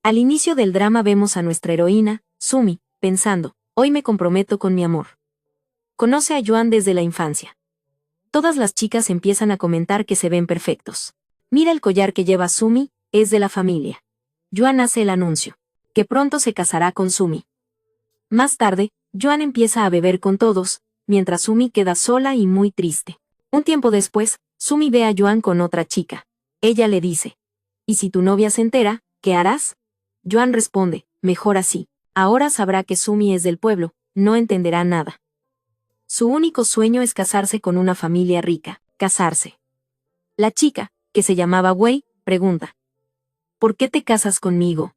Al inicio del drama vemos a nuestra heroína, Sumi, pensando, hoy me comprometo con mi amor. Conoce a Yuan desde la infancia. Todas las chicas empiezan a comentar que se ven perfectos. Mira el collar que lleva Sumi, es de la familia. Yuan hace el anuncio, que pronto se casará con Sumi. Más tarde, Yuan empieza a beber con todos, mientras Sumi queda sola y muy triste. Un tiempo después, Sumi ve a Yuan con otra chica. Ella le dice, ¿y si tu novia se entera, qué harás? Yuan responde, mejor así. Ahora sabrá que Sumi es del pueblo, no entenderá nada. Su único sueño es casarse con una familia rica, casarse. La chica, que se llamaba Wei, pregunta, ¿por qué te casas conmigo?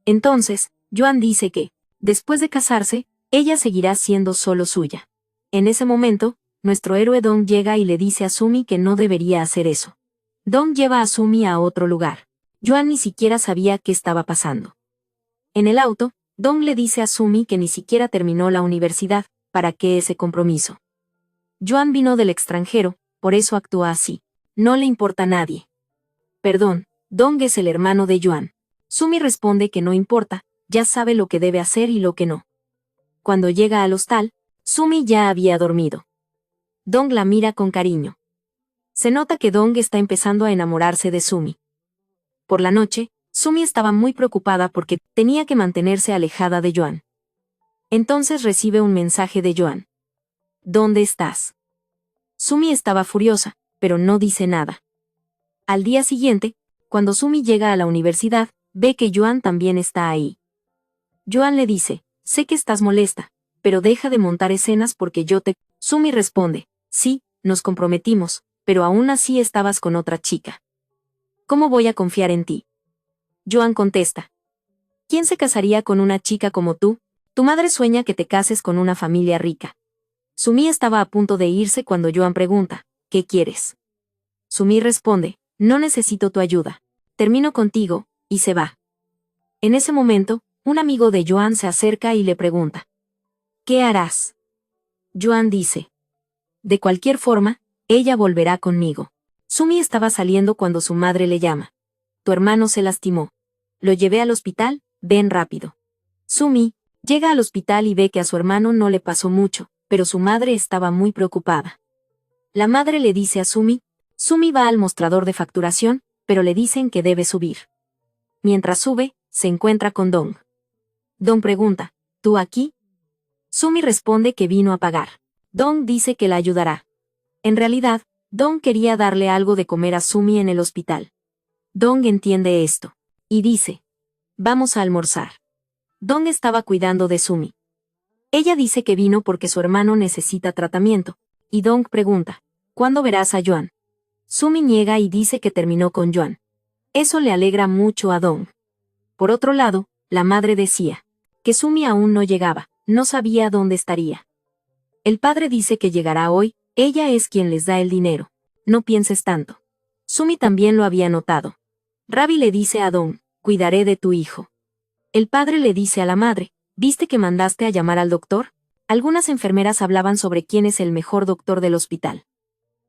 Entonces, Yuan dice que, después de casarse, ella seguirá siendo solo suya. En ese momento, nuestro héroe Dong llega y le dice a Sumi que no debería hacer eso. Dong lleva a Sumi a otro lugar. Yuan ni siquiera sabía qué estaba pasando. En el auto, Dong le dice a Sumi que ni siquiera terminó la universidad, ¿para qué ese compromiso? Yuan vino del extranjero, por eso actúa así. No le importa a nadie. Perdón, Dong es el hermano de Yuan. Sumi responde que no importa, ya sabe lo que debe hacer y lo que no. Cuando llega al hostal, Sumi ya había dormido. Dong la mira con cariño. Se nota que Dong está empezando a enamorarse de Sumi. Por la noche, Sumi estaba muy preocupada porque tenía que mantenerse alejada de Yuan. Entonces recibe un mensaje de Yuan. ¿Dónde estás? Sumi estaba furiosa, pero no dice nada. Al día siguiente, cuando Sumi llega a la universidad, ve que Yuan también está ahí. Yuan le dice, sé que estás molesta, pero deja de montar escenas porque yo te... Sumi responde, sí, nos comprometimos, pero aún así estabas con otra chica. ¿Cómo voy a confiar en ti? Yuan contesta, ¿quién se casaría con una chica como tú? Tu madre sueña que te cases con una familia rica. Sumi estaba a punto de irse cuando Yuan pregunta, ¿qué quieres? Sumi responde, no necesito tu ayuda. Termino contigo, y se va. En ese momento, un amigo de Yuan se acerca y le pregunta, ¿qué harás? Yuan dice, de cualquier forma, ella volverá conmigo. Sumi estaba saliendo cuando su madre le llama. Tu hermano se lastimó. Lo llevé al hospital, ven rápido. Sumi llega al hospital y ve que a su hermano no le pasó mucho, pero su madre estaba muy preocupada. La madre le dice a Sumi, Sumi va al mostrador de facturación, pero le dicen que debe subir. Mientras sube, se encuentra con Dong. Dong pregunta, ¿tú aquí? Sumi responde que vino a pagar. Dong dice que la ayudará. En realidad, Dong quería darle algo de comer a Sumi en el hospital. Dong entiende esto, y dice, vamos a almorzar. Dong estaba cuidando de Sumi. Ella dice que vino porque su hermano necesita tratamiento, y Dong pregunta, ¿cuándo verás a Yuan? Sumi niega y dice que terminó con Yuan. Eso le alegra mucho a Dong. Por otro lado, la madre decía, que Sumi aún no llegaba, no sabía dónde estaría. El padre dice que llegará hoy, ella es quien les da el dinero. No pienses tanto. Sumi también lo había notado. Ravi le dice a Dong, cuidaré de tu hijo. El padre le dice a la madre, ¿viste que mandaste a llamar al doctor? Algunas enfermeras hablaban sobre quién es el mejor doctor del hospital.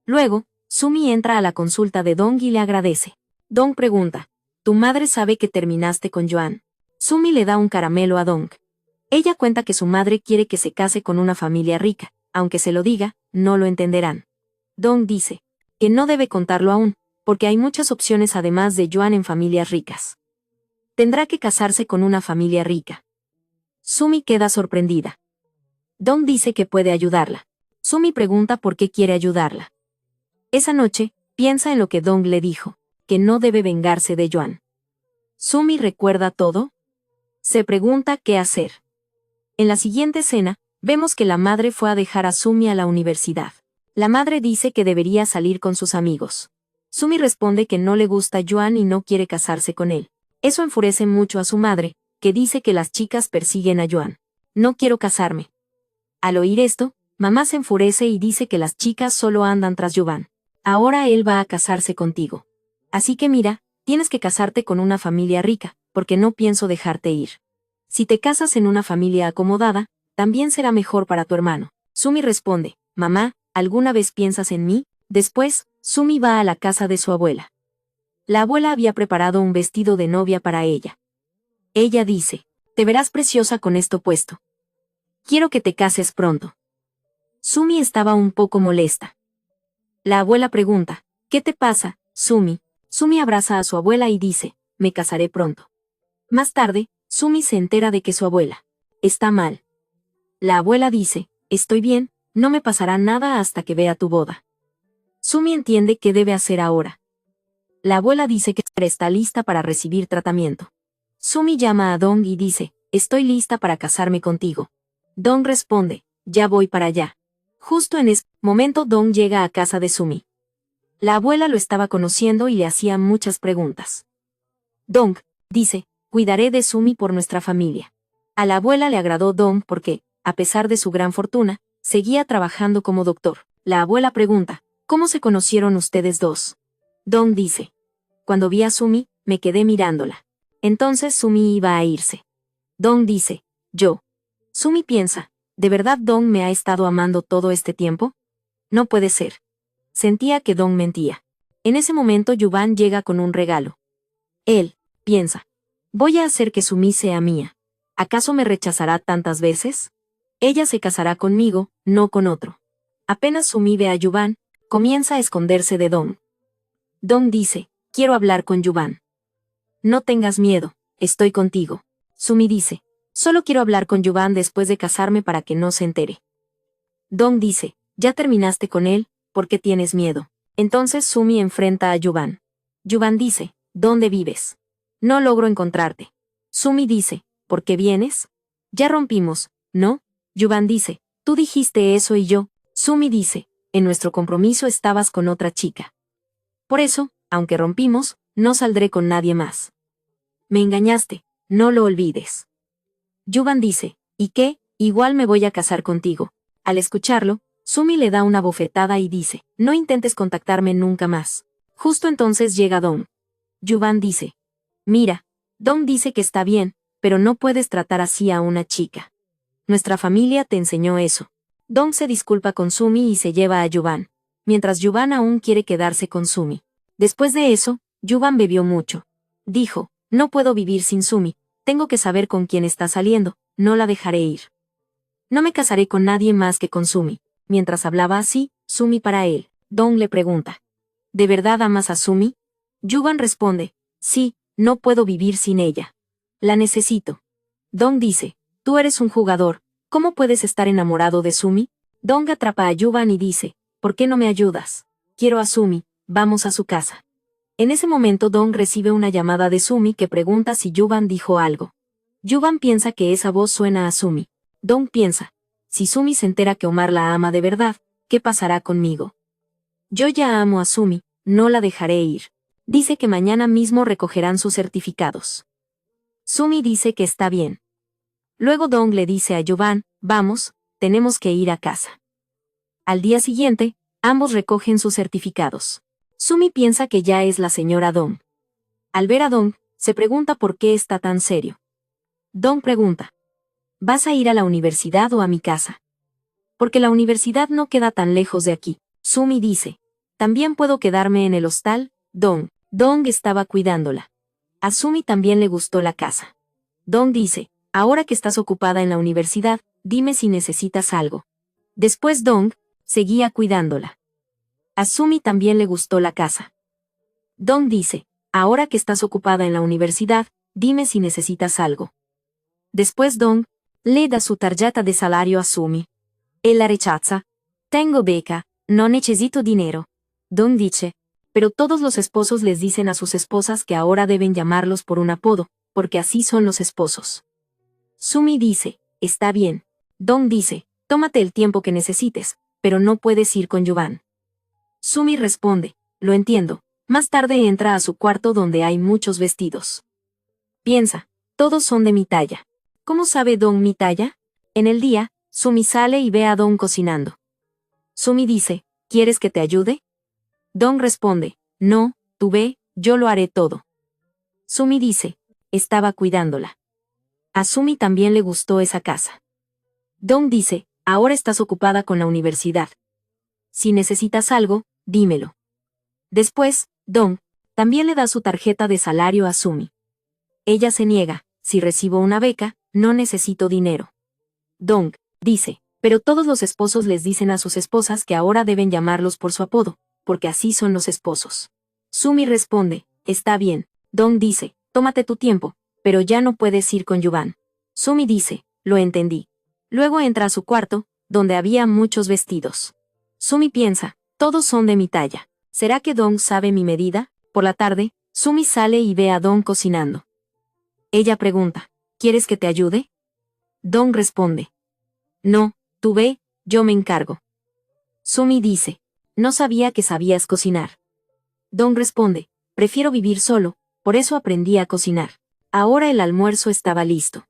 Luego, Sumi entra a la consulta de Dong y le agradece. Dong pregunta, ¿tu madre sabe que terminaste con Yuan? Sumi le da un caramelo a Dong. Ella cuenta que su madre quiere que se case con una familia rica, aunque se lo diga, no lo entenderán. Dong dice, que no debe contarlo aún, porque hay muchas opciones además de Yuan en familias ricas. Tendrá que casarse con una familia rica. Sumi queda sorprendida. Dong dice que puede ayudarla. Sumi pregunta por qué quiere ayudarla. Esa noche, piensa en lo que Dong le dijo, que no debe vengarse de Yuan. Sumi recuerda todo. Se pregunta qué hacer. En la siguiente escena, vemos que la madre fue a dejar a Sumi a la universidad. La madre dice que debería salir con sus amigos. Sumi responde que no le gusta Yuan y no quiere casarse con él. Eso enfurece mucho a su madre, que dice que las chicas persiguen a Yuan. No quiero casarme. Al oír esto, mamá se enfurece y dice que las chicas solo andan tras Yuan. Ahora él va a casarse contigo. Así que mira, tienes que casarte con una familia rica, porque no pienso dejarte ir. Si te casas en una familia acomodada, también será mejor para tu hermano. Sumi responde, mamá, ¿alguna vez piensas en mí? Después, Sumi va a la casa de su abuela. La abuela había preparado un vestido de novia para ella. Ella dice, te verás preciosa con esto puesto. Quiero que te cases pronto. Sumi estaba un poco molesta. La abuela pregunta, ¿qué te pasa, Sumi? Sumi abraza a su abuela y dice, me casaré pronto. Más tarde, Sumi se entera de que su abuela está mal. La abuela dice, estoy bien, no me pasará nada hasta que vea tu boda. Sumi entiende qué debe hacer ahora. La abuela dice que está lista para recibir tratamiento. Sumi llama a Dong y dice, estoy lista para casarme contigo. Dong responde, ya voy para allá. Justo en ese momento Dong llega a casa de Sumi. La abuela lo estaba conociendo y le hacía muchas preguntas. Dong, dice, cuidaré de Sumi por nuestra familia. A la abuela le agradó Dong porque, a pesar de su gran fortuna, seguía trabajando como doctor. La abuela pregunta, ¿cómo se conocieron ustedes dos? Dong dice, cuando vi a Sumi, me quedé mirándola. Entonces Sumi iba a irse. Dong dice, yo. Sumi piensa, ¿de verdad Dong me ha estado amando todo este tiempo? No puede ser. Sentía que Dong mentía. En ese momento Yuban llega con un regalo. Él piensa, voy a hacer que Sumi sea mía. ¿Acaso me rechazará tantas veces? Ella se casará conmigo, no con otro. Apenas Sumi ve a Yuban, comienza a esconderse de Dong. Dong dice, quiero hablar con Yuban. No tengas miedo, estoy contigo. Sumi dice, solo quiero hablar con Yuban después de casarme para que no se entere. Dong dice, ya terminaste con él, ¿por qué tienes miedo? Entonces Sumi enfrenta a Yuban. Yuban dice, ¿dónde vives? No logro encontrarte. Sumi dice, ¿por qué vienes? Ya rompimos, ¿no? Yuban dice, tú dijiste eso y yo. Sumi dice, en nuestro compromiso estabas con otra chica. Por eso, aunque rompimos, no saldré con nadie más. Me engañaste, no lo olvides. Yuban dice, ¿y qué? Igual me voy a casar contigo. Al escucharlo, Sumi le da una bofetada y dice, no intentes contactarme nunca más. Justo entonces llega Dong. Yuban dice, mira, Dong dice que está bien, pero no puedes tratar así a una chica. Nuestra familia te enseñó eso. Dong se disculpa con Sumi y se lleva a Yuban, mientras Yuban aún quiere quedarse con Sumi. Después de eso, Yuban bebió mucho. Dijo, no puedo vivir sin Sumi, tengo que saber con quién está saliendo, no la dejaré ir. No me casaré con nadie más que con Sumi. Mientras hablaba así, Sumi para él, Dong le pregunta, ¿de verdad amas a Sumi? Yuban responde, sí, no puedo vivir sin ella. La necesito. Dong dice, tú eres un jugador, ¿cómo puedes estar enamorado de Sumi? Dong atrapa a Yuban y dice, ¿por qué no me ayudas? Quiero a Sumi, vamos a su casa. En ese momento Dong recibe una llamada de Sumi que pregunta si Yuban dijo algo. Yuban piensa que esa voz suena a Sumi. Dong piensa, si Sumi se entera que Omar la ama de verdad, ¿qué pasará conmigo? Yo ya amo a Sumi, no la dejaré ir. Dice que mañana mismo recogerán sus certificados. Sumi dice que está bien. Luego Dong le dice a Yuban, vamos, tenemos que ir a casa. Al día siguiente, ambos recogen sus certificados. Sumi piensa que ya es la señora Dong. Al ver a Dong, se pregunta por qué está tan serio. Dong pregunta, ¿vas a ir a la universidad o a mi casa? Porque la universidad no queda tan lejos de aquí. Sumi dice, también puedo quedarme en el hostal, Dong. Dong estaba cuidándola. A Sumi también le gustó la casa. Dong dice, ahora que estás ocupada en la universidad, dime si necesitas algo. Después Dong seguía cuidándola. A Sumi también le gustó la casa. Dong dice, ahora que estás ocupada en la universidad, dime si necesitas algo. Después Dong le da su tarjeta de salario a Sumi. Él la rechaza. Tengo beca, no necesito dinero. Dong dice, pero todos los esposos les dicen a sus esposas que ahora deben llamarlos por un apodo, porque así son los esposos. Sumi dice, está bien. Dong dice, tómate el tiempo que necesites, pero no puedes ir con Yuban. Sumi responde, lo entiendo. Más tarde entra a su cuarto donde hay muchos vestidos. Piensa, todos son de mi talla. ¿Cómo sabe Dong mi talla? En el día, Sumi sale y ve a Dong cocinando. Sumi dice, ¿quieres que te ayude? Dong responde, no, tú ve, yo lo haré todo. Sumi dice, estaba cuidándola. A Sumi también le gustó esa casa. Dong dice, ahora estás ocupada con la universidad. Si necesitas algo, dímelo. Después, Dong también le da su tarjeta de salario a Sumi. Ella se niega, si recibo una beca, no necesito dinero. Dong dice, pero todos los esposos les dicen a sus esposas que ahora deben llamarlos por su apodo, porque así son los esposos. Sumi responde, está bien. Dong dice, tómate tu tiempo, pero ya no puedes ir con Yuvan. Sumi dice, lo entendí. Luego entra a su cuarto, donde había muchos vestidos. Sumi piensa, todos son de mi talla. ¿Será que Dong sabe mi medida? Por la tarde, Sumi sale y ve a Dong cocinando. Ella pregunta, ¿quieres que te ayude? Dong responde, no, tú ve, yo me encargo. Sumi dice, no sabía que sabías cocinar. Dong responde, prefiero vivir solo, por eso aprendí a cocinar. Ahora el almuerzo estaba listo.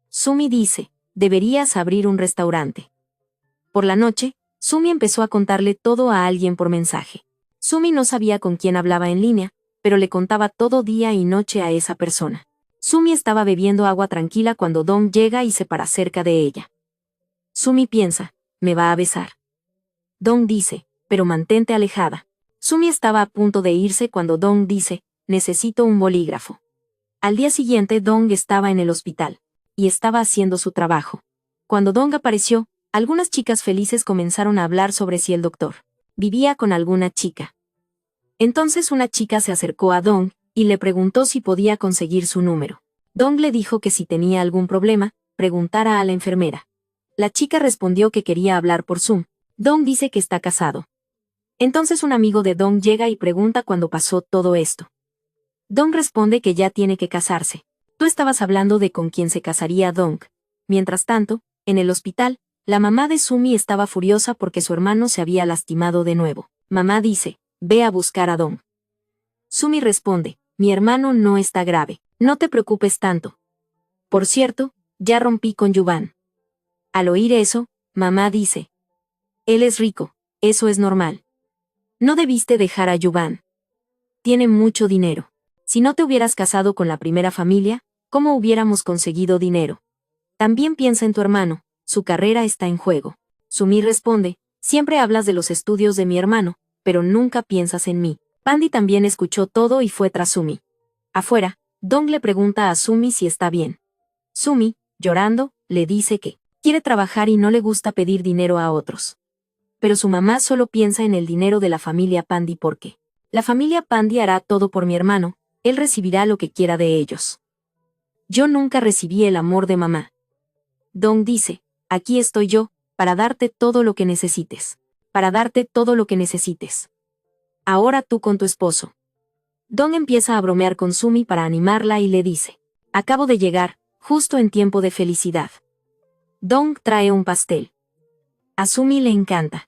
Sumi dice, deberías abrir un restaurante. Por la noche, Sumi empezó a contarle todo a alguien por mensaje. Sumi no sabía con quién hablaba en línea, pero le contaba todo día y noche a esa persona. Sumi estaba bebiendo agua tranquila cuando Dong llega y se para cerca de ella. Sumi piensa, me va a besar. Dong dice, pero mantente alejada. Sumi estaba a punto de irse cuando Dong dice, necesito un bolígrafo. Al día siguiente Dong estaba en el hospital, y estaba haciendo su trabajo. Cuando Dong apareció, algunas chicas felices comenzaron a hablar sobre si el doctor vivía con alguna chica. Entonces una chica se acercó a Dong, y le preguntó si podía conseguir su número. Dong le dijo que si tenía algún problema, preguntara a la enfermera. La chica respondió que quería hablar por Zoom. Dong dice que está casado. Entonces un amigo de Dong llega y pregunta cuándo pasó todo esto. Dong responde que ya tiene que casarse. Tú estabas hablando de con quién se casaría Dong. Mientras tanto, en el hospital, la mamá de Sumi estaba furiosa porque su hermano se había lastimado de nuevo. Mamá dice, ve a buscar a Dong. Sumi responde, mi hermano no está grave, no te preocupes tanto. Por cierto, ya rompí con Yuvan. Al oír eso, mamá dice, él es rico, eso es normal. No debiste dejar a Yuvan. Tiene mucho dinero. Si no te hubieras casado con la primera familia, ¿cómo hubiéramos conseguido dinero? También piensa en tu hermano, su carrera está en juego. Sumi responde, siempre hablas de los estudios de mi hermano, pero nunca piensas en mí. Pandi también escuchó todo y fue tras Sumi. Afuera, Dong le pregunta a Sumi si está bien. Sumi, llorando, le dice que quiere trabajar y no le gusta pedir dinero a otros. Pero su mamá solo piensa en el dinero de la familia Pandi porque la familia Pandi hará todo por mi hermano, él recibirá lo que quiera de ellos. Yo nunca recibí el amor de mamá. Dong dice, aquí estoy yo, para darte todo lo que necesites. Para darte todo lo que necesites. Ahora tú con tu esposo. Dong empieza a bromear con Sumi para animarla y le dice, acabo de llegar, justo en tiempo de felicidad. Dong trae un pastel. A Sumi le encanta.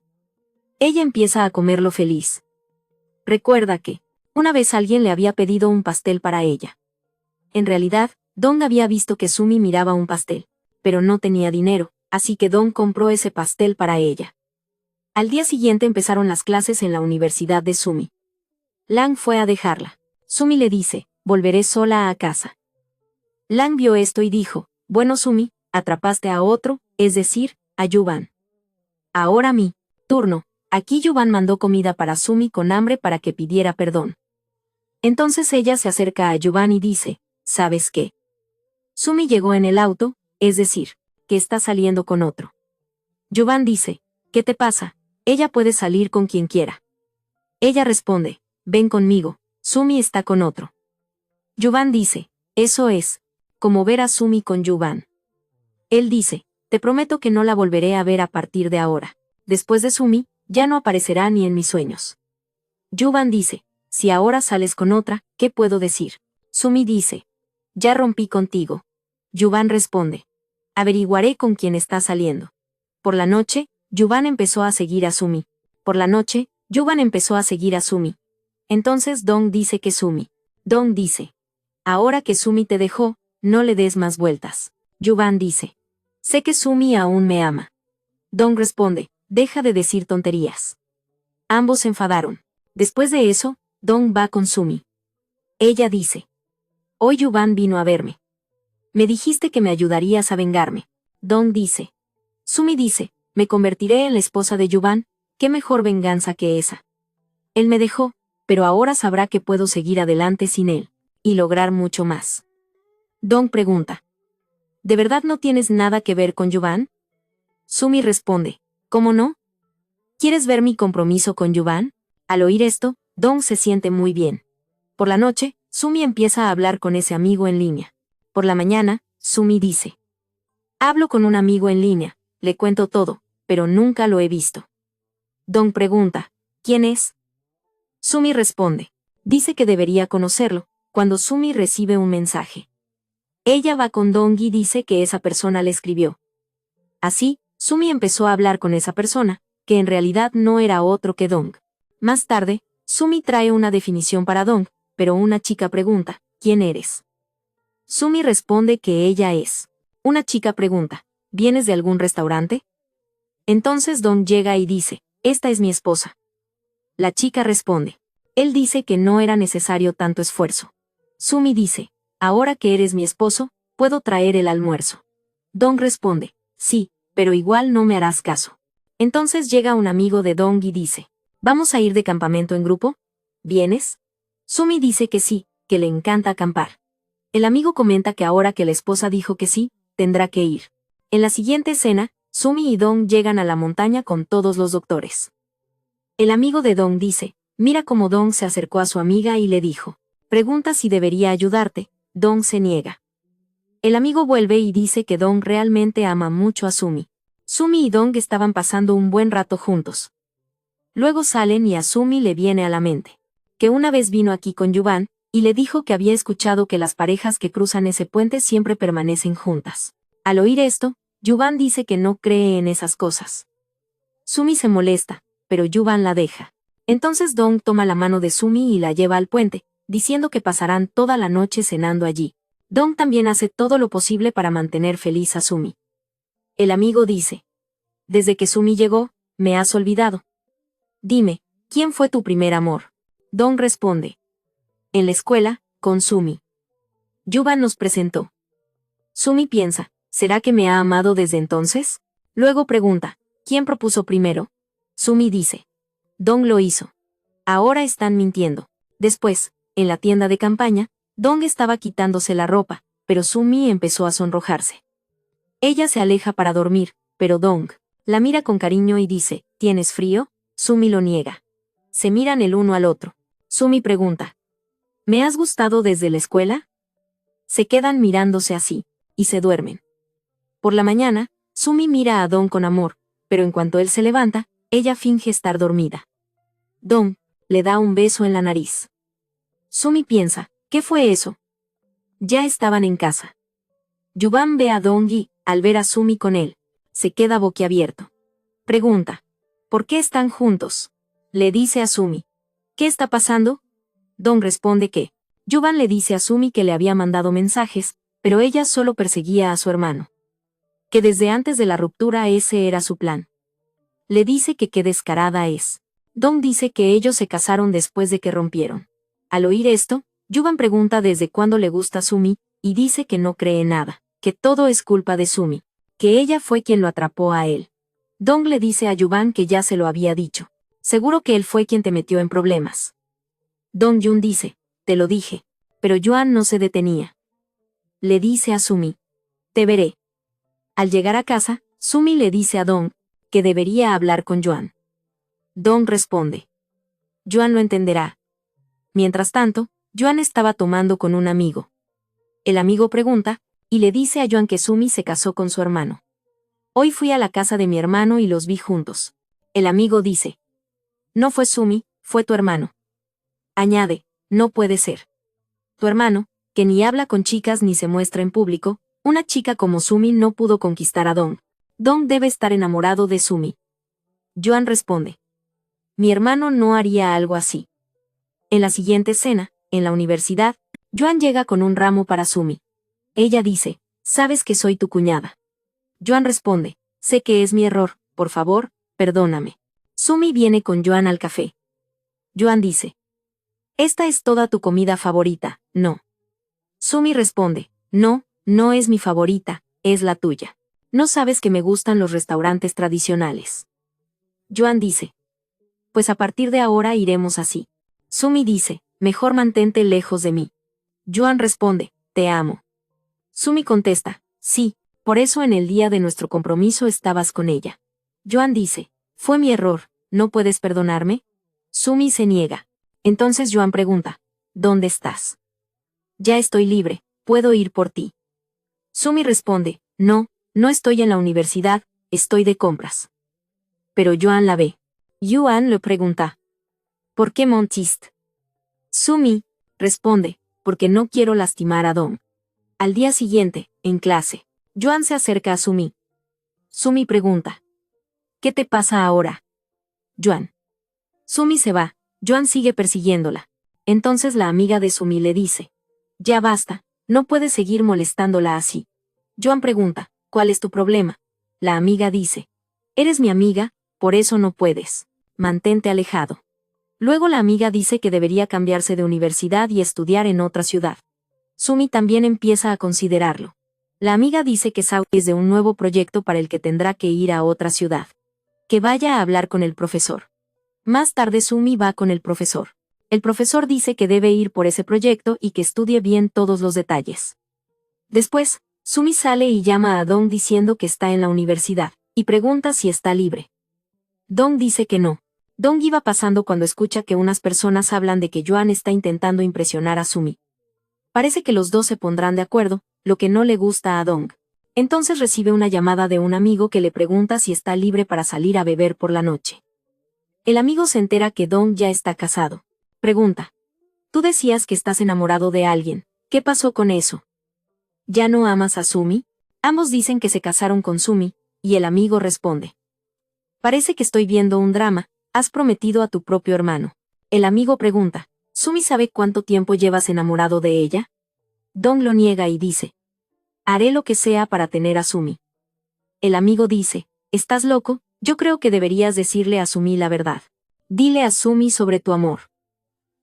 Ella empieza a comerlo feliz. Recuerda que, una vez alguien le había pedido un pastel para ella. En realidad, Dong había visto que Sumi miraba un pastel, pero no tenía dinero, así que Dong compró ese pastel para ella. Al día siguiente empezaron las clases en la universidad de Sumi. Lang fue a dejarla. Sumi le dice, volveré sola a casa. Lang vio esto y dijo, bueno Sumi, atrapaste a otro, es decir, a Yuvan. Ahora mi turno. Aquí Yuvan mandó comida para Sumi con hambre para que pidiera perdón. Entonces ella se acerca a Yuvan y dice, ¿sabes qué? Sumi llegó en el auto, es decir, que está saliendo con otro. Yuvan dice, ¿qué te pasa? Ella puede salir con quien quiera. Ella responde, ven conmigo, Sumi está con otro. Yuvan dice, eso es, como ver a Sumi con Yuvan. Él dice, te prometo que no la volveré a ver a partir de ahora. Después de Sumi, ya no aparecerá ni en mis sueños. Yuvan dice, si ahora sales con otra, ¿qué puedo decir? Sumi dice, ya rompí contigo. Yuvan responde, averiguaré con quién está saliendo. Por la noche, Yuvan empezó a seguir a Sumi. Por la noche, Yuvan empezó a seguir a Sumi. Entonces Dong dice que Sumi. Dong dice, ahora que Sumi te dejó, no le des más vueltas. Yuvan dice, sé que Sumi aún me ama. Dong responde, deja de decir tonterías. Ambos se enfadaron. Después de eso, Dong va con Sumi. Ella dice, hoy Yuvan vino a verme. Me dijiste que me ayudarías a vengarme. Dong dice. Sumi dice, me convertiré en la esposa de Yuvan, qué mejor venganza que esa. Él me dejó, pero ahora sabrá que puedo seguir adelante sin él, y lograr mucho más. Dong pregunta. ¿De verdad no tienes nada que ver con Yuvan? Sumi responde. ¿Cómo no? ¿Quieres ver mi compromiso con Yuvan? Al oír esto, Dong se siente muy bien. Por la noche, Sumi empieza a hablar con ese amigo en línea. Por la mañana, Sumi dice. Hablo con un amigo en línea, le cuento todo, pero nunca lo he visto. Dong pregunta. ¿Quién es? Sumi responde. Dice que debería conocerlo, cuando Sumi recibe un mensaje. Ella va con Dong y dice que esa persona le escribió. Así, Sumi empezó a hablar con esa persona, que en realidad no era otro que Dong. Más tarde, Sumi trae una definición para Dong, pero una chica pregunta, ¿quién eres? Sumi responde que ella es. Una chica pregunta, ¿vienes de algún restaurante? Entonces Dong llega y dice, esta es mi esposa. La chica responde. Él dice que no era necesario tanto esfuerzo. Sumi dice, ahora que eres mi esposo, puedo traer el almuerzo. Dong responde, sí, pero igual no me harás caso. Entonces llega un amigo de Dong y dice, ¿vamos a ir de campamento en grupo? ¿Vienes? Sumi dice que sí, que le encanta acampar. El amigo comenta que ahora que la esposa dijo que sí, tendrá que ir. En la siguiente escena, Sumi y Dong llegan a la montaña con todos los doctores. El amigo de Dong dice, mira cómo Dong se acercó a su amiga y le dijo, pregunta si debería ayudarte. Dong se niega. El amigo vuelve y dice que Dong realmente ama mucho a Sumi. Sumi y Dong estaban pasando un buen rato juntos. Luego salen y a Sumi le viene a la mente que una vez vino aquí con Yuvan, y le dijo que había escuchado que las parejas que cruzan ese puente siempre permanecen juntas. Al oír esto, Yuvan dice que no cree en esas cosas. Sumi se molesta, pero Yuvan la deja. Entonces Dong toma la mano de Sumi y la lleva al puente, diciendo que pasarán toda la noche cenando allí. Dong también hace todo lo posible para mantener feliz a Sumi. El amigo dice, desde que Sumi llegó, me has olvidado. Dime, ¿quién fue tu primer amor? Dong responde. En la escuela, con Sumi. Yuvan nos presentó. Sumi piensa, ¿será que me ha amado desde entonces? Luego pregunta, ¿quién propuso primero? Sumi dice. Dong lo hizo. Ahora están mintiendo. Después, en la tienda de campaña, Dong estaba quitándose la ropa, pero Sumi empezó a sonrojarse. Ella se aleja para dormir, pero Dong la mira con cariño y dice, ¿tienes frío? Sumi lo niega. Se miran el uno al otro. Sumi pregunta, ¿me has gustado desde la escuela? Se quedan mirándose así, y se duermen. Por la mañana, Sumi mira a Dong con amor, pero en cuanto él se levanta, ella finge estar dormida. Dong le da un beso en la nariz. Sumi piensa, ¿qué fue eso? Ya estaban en casa. Yuvan ve a Dong y, al ver a Sumi con él, se queda boquiabierto. Pregunta, ¿por qué están juntos? Le dice a Sumi. ¿Qué está pasando? Dong responde que Yuvan le dice a Sumi que le había mandado mensajes, pero ella solo perseguía a su hermano. Que desde antes de la ruptura ese era su plan. Le dice que qué descarada es. Dong dice que ellos se casaron después de que rompieron. Al oír esto, Yuvan pregunta desde cuándo le gusta a Sumi, y dice que no cree nada, que todo es culpa de Sumi, que ella fue quien lo atrapó a él. Dong le dice a Yuvan que ya se lo había dicho. Seguro que él fue quien te metió en problemas. Dong Yun dice, te lo dije, pero Yuan no se detenía. Le dice a Sumi, te veré. Al llegar a casa, Sumi le dice a Dong que debería hablar con Yuan. Dong responde, Yuan lo entenderá. Mientras tanto, Yuan estaba tomando con un amigo. El amigo pregunta, y le dice a Yuan que Sumi se casó con su hermano. Hoy fui a la casa de mi hermano y los vi juntos. El amigo dice, no fue Sumi, fue tu hermano. Añade, no puede ser. Tu hermano, que ni habla con chicas ni se muestra en público, una chica como Sumi no pudo conquistar a Dong. Dong debe estar enamorado de Sumi. Yuan responde, mi hermano no haría algo así. En la siguiente escena, en la universidad, Yuan llega con un ramo para Sumi. Ella dice, sabes que soy tu cuñada. Yuan responde, sé que es mi error, por favor, perdóname. Sumi viene con Yuan al café. Yuan dice, esta es toda tu comida favorita, ¿no? Sumi responde, no, no es mi favorita, es la tuya. No sabes que me gustan los restaurantes tradicionales. Yuan dice, pues a partir de ahora iremos así. Sumi dice, mejor mantente lejos de mí. Yuan responde, te amo. Sumi contesta, sí, por eso en el día de nuestro compromiso estabas con ella. Joan dice, fue mi error, ¿no puedes perdonarme? Sumi se niega. Entonces Joan pregunta, ¿dónde estás? Ya estoy libre, puedo ir por ti. Sumi responde, no, no estoy en la universidad, estoy de compras. Pero Joan la ve. Joan le pregunta, ¿por qué mentiste? Sumi responde, porque no quiero lastimar a Dong. Al día siguiente, en clase, Joan se acerca a Sumi. Sumi pregunta, ¿qué te pasa ahora? Joan. Sumi se va, Joan sigue persiguiéndola. Entonces la amiga de Sumi le dice, ya basta, no puedes seguir molestándola así. Joan pregunta, ¿cuál es tu problema? La amiga dice, eres mi amiga, por eso no puedes. Mantente alejado. Luego la amiga dice que debería cambiarse de universidad y estudiar en otra ciudad. Sumi también empieza a considerarlo. La amiga dice que sabe de un nuevo proyecto para el que tendrá que ir a otra ciudad. Que vaya a hablar con el profesor. Más tarde Sumi va con el profesor. El profesor dice que debe ir por ese proyecto y que estudie bien todos los detalles. Después, Sumi sale y llama a Dong diciendo que está en la universidad, y pregunta si está libre. Dong dice que no. Dong iba pasando cuando escucha que unas personas hablan de que Joan está intentando impresionar a Sumi. Parece que los dos se pondrán de acuerdo, lo que no le gusta a Dong. Entonces recibe una llamada de un amigo que le pregunta si está libre para salir a beber por la noche. El amigo se entera que Dong ya está casado. Pregunta. Tú decías que estás enamorado de alguien. ¿Qué pasó con eso? ¿Ya no amas a Sumi? Ambos dicen que se casaron con Sumi, y el amigo responde. Parece que estoy viendo un drama, has prometido a tu propio hermano. El amigo pregunta. ¿Sumi sabe cuánto tiempo llevas enamorado de ella? Dong lo niega y dice. Haré lo que sea para tener a Sumi. El amigo dice. ¿Estás loco? Yo creo que deberías decirle a Sumi la verdad. Dile a Sumi sobre tu amor.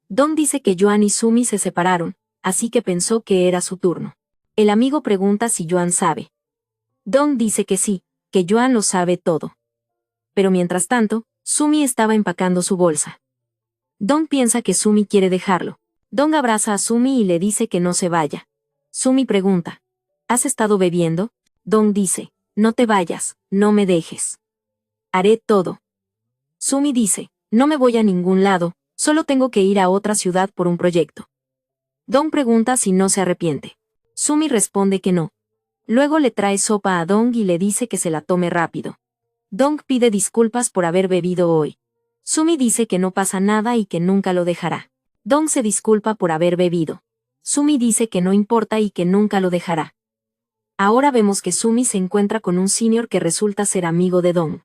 Dong dice que Joan y Sumi se separaron, así que pensó que era su turno. El amigo pregunta si Joan sabe. Dong dice que sí, que Joan lo sabe todo. Pero mientras tanto, Sumi estaba empacando su bolsa. Dong piensa que Sumi quiere dejarlo. Dong abraza a Sumi y le dice que no se vaya. Sumi pregunta. ¿Has estado bebiendo? Dong dice. No te vayas, no me dejes. Haré todo. Sumi dice. No me voy a ningún lado, solo tengo que ir a otra ciudad por un proyecto. Dong pregunta si no se arrepiente. Sumi responde que no. Luego le trae sopa a Dong y le dice que se la tome rápido. Dong pide disculpas por haber bebido hoy. Sumi dice que no pasa nada y que nunca lo dejará. Dong se disculpa por haber bebido. Sumi dice que no importa y que nunca lo dejará. Ahora vemos que Sumi se encuentra con un senior que resulta ser amigo de Dong.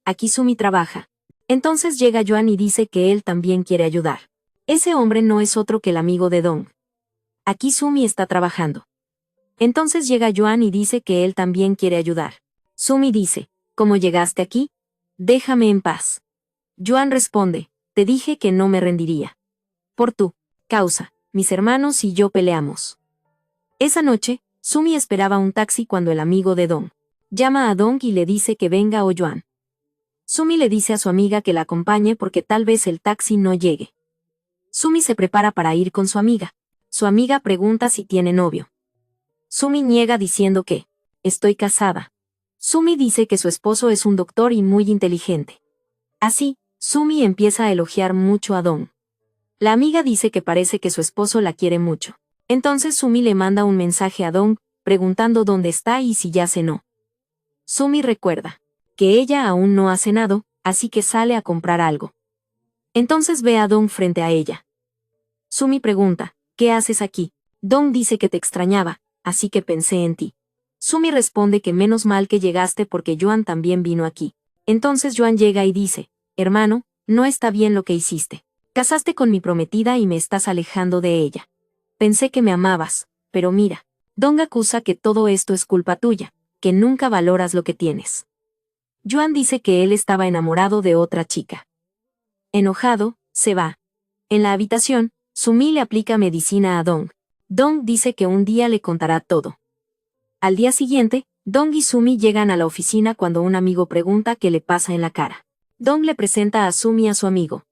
Aquí Sumi trabaja. Entonces llega Joan y dice que él también quiere ayudar. Ese hombre no es otro que el amigo de Dong. Aquí Sumi está trabajando. Entonces llega Joan y dice que él también quiere ayudar. Sumi dice, ¿cómo llegaste aquí? Déjame en paz. Joan responde, te dije que no me rendiría. Por tu causa, mis hermanos y yo peleamos. Esa noche, Sumi esperaba un taxi cuando el amigo de Dong llama a Dong y le dice que venga o Joan. Sumi le dice a su amiga que la acompañe porque tal vez el taxi no llegue. Sumi se prepara para ir con su amiga. Su amiga pregunta si tiene novio. Sumi niega diciendo que estoy casada. Sumi dice que su esposo es un doctor y muy inteligente. Así, Sumi empieza a elogiar mucho a Dong. La amiga dice que parece que su esposo la quiere mucho. Entonces Sumi le manda un mensaje a Dong, preguntando dónde está y si ya cenó. Sumi recuerda que ella aún no ha cenado, así que sale a comprar algo. Entonces ve a Dong frente a ella. Sumi pregunta, ¿qué haces aquí? Dong dice que te extrañaba, así que pensé en ti. Sumi responde que menos mal que llegaste porque Joan también vino aquí. Entonces Joan llega y dice, hermano, no está bien lo que hiciste. Casaste con mi prometida y me estás alejando de ella. Pensé que me amabas, pero mira. Dong acusa que todo esto es culpa tuya, que nunca valoras lo que tienes. Joan dice que él estaba enamorado de otra chica. Enojado, se va. En la habitación, Sumi le aplica medicina a Dong. Dong dice que un día le contará todo. Al día siguiente, Dong y Sumi llegan a la oficina cuando un amigo pregunta qué le pasa en la cara. Dong le presenta a Sumi a su amigo.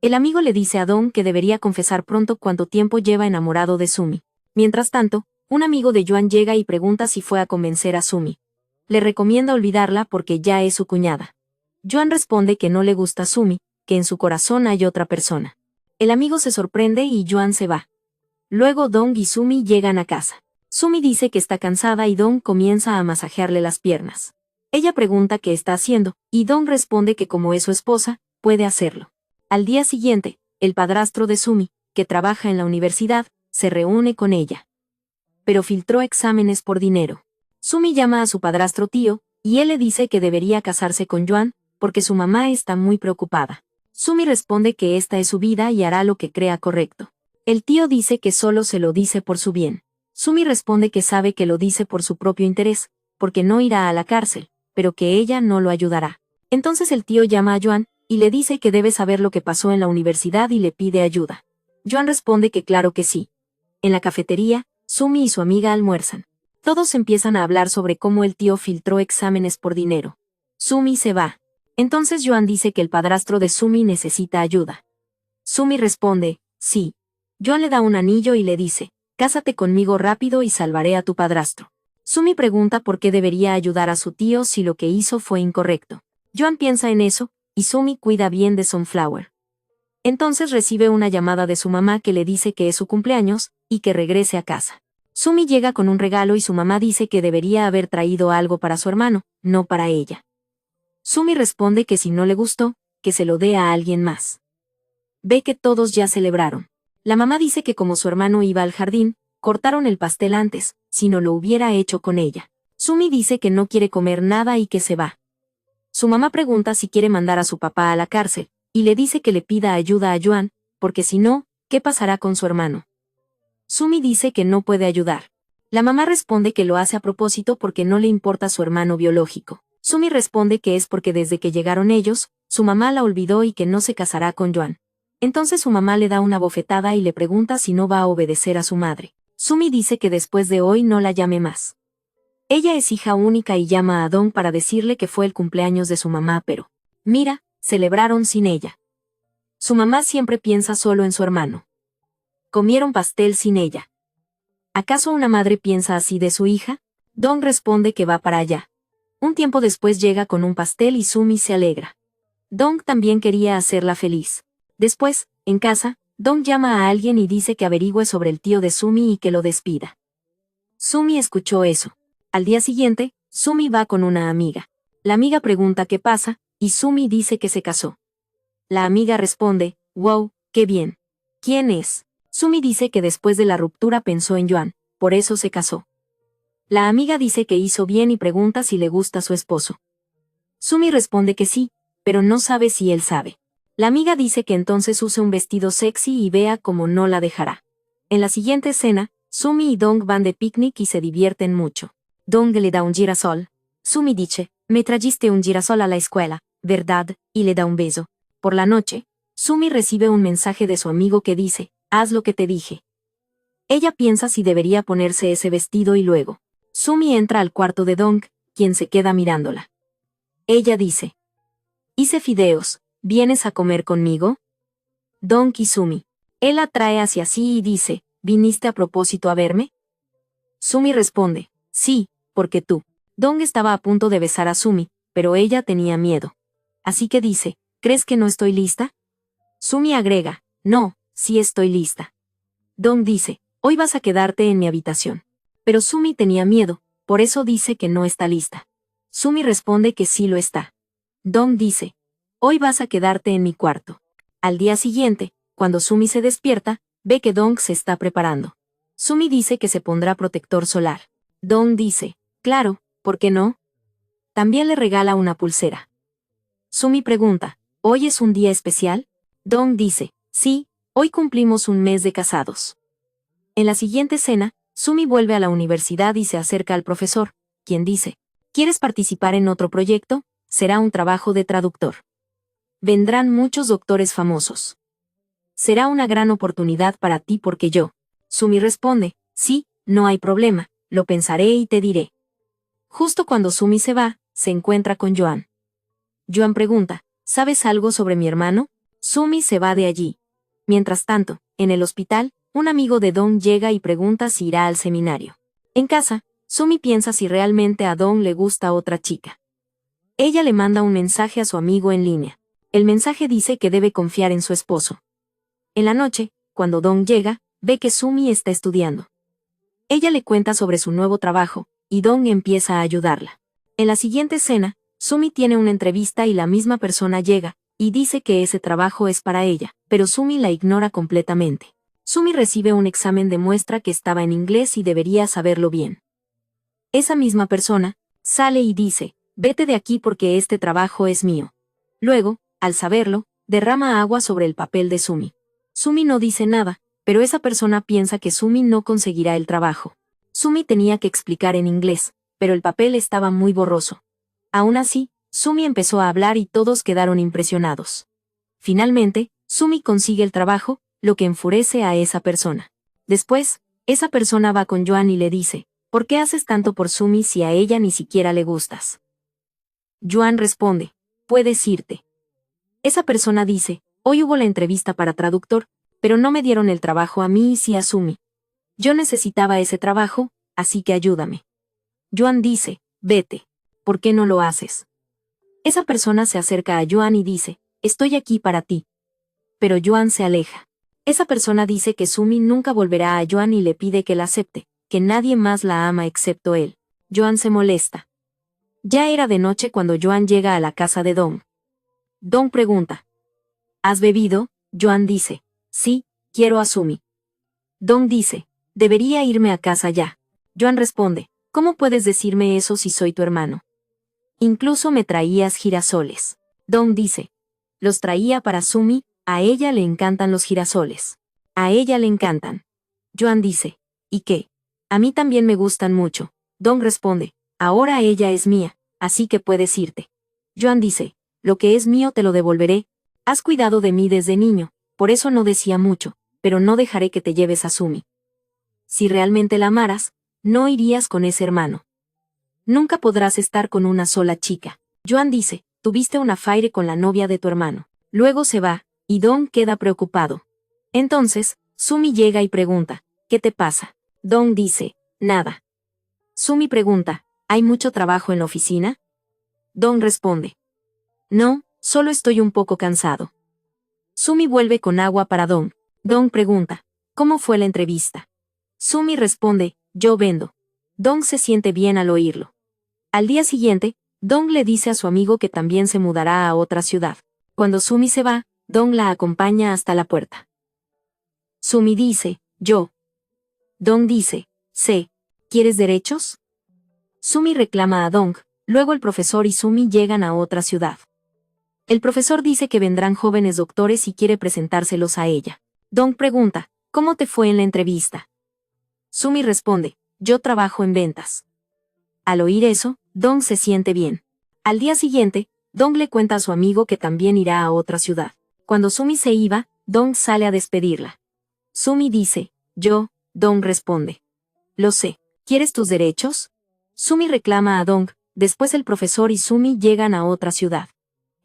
El amigo le dice a Dong que debería confesar pronto cuánto tiempo lleva enamorado de Sumi. Mientras tanto, Un amigo de Yuan llega y pregunta si fue a convencer a Sumi. Le recomienda olvidarla porque ya es su cuñada. Yuan responde que no le gusta Sumi, que en su corazón hay otra persona. El amigo se sorprende y Yuan se va. Luego Dong y Sumi llegan a casa. Sumi dice que está cansada y Dong comienza a masajearle las piernas. Ella pregunta qué está haciendo, y Dong responde que como es su esposa, puede hacerlo. Al día siguiente, el padrastro de Sumi, que trabaja en la universidad, se reúne con ella. Pero filtró exámenes por dinero. Sumi llama a su padrastro tío, y él le dice que debería casarse con Yuan, porque su mamá está muy preocupada. Sumi responde que esta es su vida y hará lo que crea correcto. El tío dice que solo se lo dice por su bien. Sumi responde que sabe que lo dice por su propio interés, porque no irá a la cárcel, pero que ella no lo ayudará. Entonces el tío llama a Yuan, y le dice que debe saber lo que pasó en la universidad y le pide ayuda. Yuan responde que claro que sí. En la cafetería, Sumi y su amiga almuerzan. Todos empiezan a hablar sobre cómo el tío filtró exámenes por dinero. Sumi se va. Entonces Yuan dice que el padrastro de Sumi necesita ayuda. Sumi responde, sí. Yuan le da un anillo y le dice, cásate conmigo rápido y salvaré a tu padrastro. Sumi pregunta por qué debería ayudar a su tío si lo que hizo fue incorrecto. Yuan piensa en eso, y Sumi cuida bien de Sunflower. Entonces recibe una llamada de su mamá que le dice que es su cumpleaños, y que regrese a casa. Sumi llega con un regalo y su mamá dice que debería haber traído algo para su hermano, no para ella. Sumi responde que si no le gustó, que se lo dé a alguien más. Ve que todos ya celebraron. La mamá dice que como su hermano iba al jardín, cortaron el pastel antes, si no lo hubiera hecho con ella. Sumi dice que no quiere comer nada y que se va. Su mamá pregunta si quiere mandar a su papá a la cárcel, y le dice que le pida ayuda a Yuan, porque si no, ¿qué pasará con su hermano? Sumi dice que no puede ayudar. La mamá responde que lo hace a propósito porque no le importa su hermano biológico. Sumi responde que es porque desde que llegaron ellos, su mamá la olvidó y que no se casará con Yuan. Entonces su mamá le da una bofetada y le pregunta si no va a obedecer a su madre. Sumi dice que después de hoy no la llame más. Ella es hija única y llama a Dong para decirle que fue el cumpleaños de su mamá, pero, mira, celebraron sin ella. Su mamá siempre piensa solo en su hermano. Comieron pastel sin ella. ¿Acaso una madre piensa así de su hija? Dong responde que va para allá. Un tiempo después llega con un pastel y Sumi se alegra. Dong también quería hacerla feliz. Después, en casa, Dong llama a alguien y dice que averigüe sobre el tío de Sumi y que lo despida. Sumi escuchó eso. Al día siguiente, Sumi va con una amiga. La amiga pregunta qué pasa, y Sumi dice que se casó. La amiga responde, wow, qué bien. ¿Quién es? Sumi dice que después de la ruptura pensó en Yuan, por eso se casó. La amiga dice que hizo bien y pregunta si le gusta su esposo. Sumi responde que sí, pero no sabe si él sabe. La amiga dice que entonces use un vestido sexy y vea cómo no la dejará. En la siguiente escena, Sumi y Dong van de picnic y se divierten mucho. Dong le da un girasol. Sumi dice, me trajiste un girasol a la escuela, ¿verdad? Y le da un beso. Por la noche, Sumi recibe un mensaje de su amigo que dice, haz lo que te dije. Ella piensa si debería ponerse ese vestido y luego, Sumi entra al cuarto de Dong, quien se queda mirándola. Ella dice, hice fideos, ¿vienes a comer conmigo? Dong y Sumi. Él la trae hacia sí y dice, ¿viniste a propósito a verme? Sumi responde, sí, porque tú. Dong estaba a punto de besar a Sumi, pero ella tenía miedo. Así que dice, ¿crees que no estoy lista? Sumi agrega, no, sí estoy lista. Dong dice, hoy vas a quedarte en mi habitación. Pero Sumi tenía miedo, por eso dice que no está lista. Sumi responde que sí lo está. Dong dice, hoy vas a quedarte en mi cuarto. Al día siguiente, cuando Sumi se despierta, ve que Dong se está preparando. Sumi dice que se pondrá protector solar. Dong dice, claro, ¿por qué no? También le regala una pulsera. Sumi pregunta, ¿hoy es un día especial? Dong dice, sí, hoy cumplimos un mes de casados. En la siguiente escena, Sumi vuelve a la universidad y se acerca al profesor, quien dice, ¿quieres participar en otro proyecto? Será un trabajo de traductor. Vendrán muchos doctores famosos. Será una gran oportunidad para ti porque yo. Sumi responde, sí, no hay problema, lo pensaré y te diré. Justo cuando Sumi se va, se encuentra con Yuan. Yuan pregunta, ¿sabes algo sobre mi hermano? Sumi se va de allí. Mientras tanto, en el hospital, un amigo de Dong llega y pregunta si irá al seminario. En casa, Sumi piensa si realmente a Dong le gusta otra chica. Ella le manda un mensaje a su amigo en línea. El mensaje dice que debe confiar en su esposo. En la noche, cuando Dong llega, ve que Sumi está estudiando. Ella le cuenta sobre su nuevo trabajo, y Dong empieza a ayudarla. En la siguiente escena, Sumi tiene una entrevista y la misma persona llega, y dice que ese trabajo es para ella, pero Sumi la ignora completamente. Sumi recibe un examen de muestra que estaba en inglés y debería saberlo bien. Esa misma persona sale y dice, vete de aquí porque este trabajo es mío. Luego, al saberlo, derrama agua sobre el papel de Sumi. Sumi no dice nada, pero esa persona piensa que Sumi no conseguirá el trabajo. Sumi tenía que explicar en inglés, pero el papel estaba muy borroso. Aún así, Sumi empezó a hablar y todos quedaron impresionados. Finalmente, Sumi consigue el trabajo, lo que enfurece a esa persona. Después, esa persona va con Yuan y le dice, ¿por qué haces tanto por Sumi si a ella ni siquiera le gustas? Yuan responde, puedes irte. Esa persona dice, hoy hubo la entrevista para traductor, pero no me dieron el trabajo a mí y sí a Sumi. Yo necesitaba ese trabajo, así que ayúdame. Yuan dice, vete. ¿Por qué no lo haces? Esa persona se acerca a Yuan y dice, estoy aquí para ti. Pero Yuan se aleja. Esa persona dice que Sumi nunca volverá a Yuan y le pide que la acepte, que nadie más la ama excepto él. Yuan se molesta. Ya era de noche cuando Yuan llega a la casa de Dong. Dong pregunta, ¿has bebido? Yuan dice, sí, quiero a Sumi. Dong dice, debería irme a casa ya. Yuan responde, ¿cómo puedes decirme eso si soy tu hermano? Incluso me traías girasoles. Dong dice, los traía para Sumi, a ella le encantan los girasoles. A ella le encantan. Yuan dice, ¿y qué? A mí también me gustan mucho. Dong responde, ahora ella es mía, así que puedes irte. Yuan dice, lo que es mío te lo devolveré. Has cuidado de mí desde niño, por eso no decía mucho, pero no dejaré que te lleves a Sumi. Si realmente la amaras, no irías con ese hermano. Nunca podrás estar con una sola chica. Yuan dice, tuviste un affaire con la novia de tu hermano. Luego se va, y Dong queda preocupado. Entonces, Sumi llega y pregunta, ¿qué te pasa? Dong dice, nada. Sumi pregunta, ¿hay mucho trabajo en la oficina? Dong responde, no, solo estoy un poco cansado. Sumi vuelve con agua para Dong. Dong pregunta, ¿cómo fue la entrevista? Sumi responde, yo vendo. Dong se siente bien al oírlo. Al día siguiente, Dong le dice a su amigo que también se mudará a otra ciudad. Cuando Sumi se va, Dong la acompaña hasta la puerta. Sumi dice, yo. Dong dice, sé, ¿quieres derechos? Sumi reclama a Dong, luego el profesor y Sumi llegan a otra ciudad. El profesor dice que vendrán jóvenes doctores y quiere presentárselos a ella. Dong pregunta, ¿cómo te fue en la entrevista? Sumi responde, yo trabajo en ventas. Al oír eso, Dong se siente bien. Al día siguiente, Dong le cuenta a su amigo que también irá a otra ciudad. Cuando Sumi se iba, Dong sale a despedirla. Sumi dice, yo, Dong responde. Lo sé, ¿quieres tus derechos? Sumi reclama a Dong, después el profesor y Sumi llegan a otra ciudad.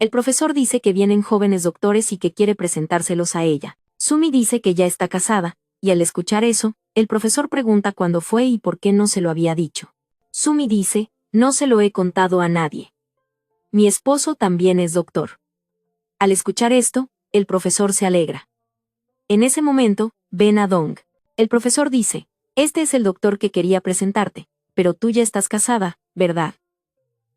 El profesor dice que vienen jóvenes doctores y que quiere presentárselos a ella. Sumi dice que ya está casada, y al escuchar eso, el profesor pregunta cuándo fue y por qué no se lo había dicho. Sumi dice, no se lo he contado a nadie. Mi esposo también es doctor. Al escuchar esto, el profesor se alegra. En ese momento, ven a Dong. El profesor dice, este es el doctor que quería presentarte, pero tú ya estás casada, ¿verdad?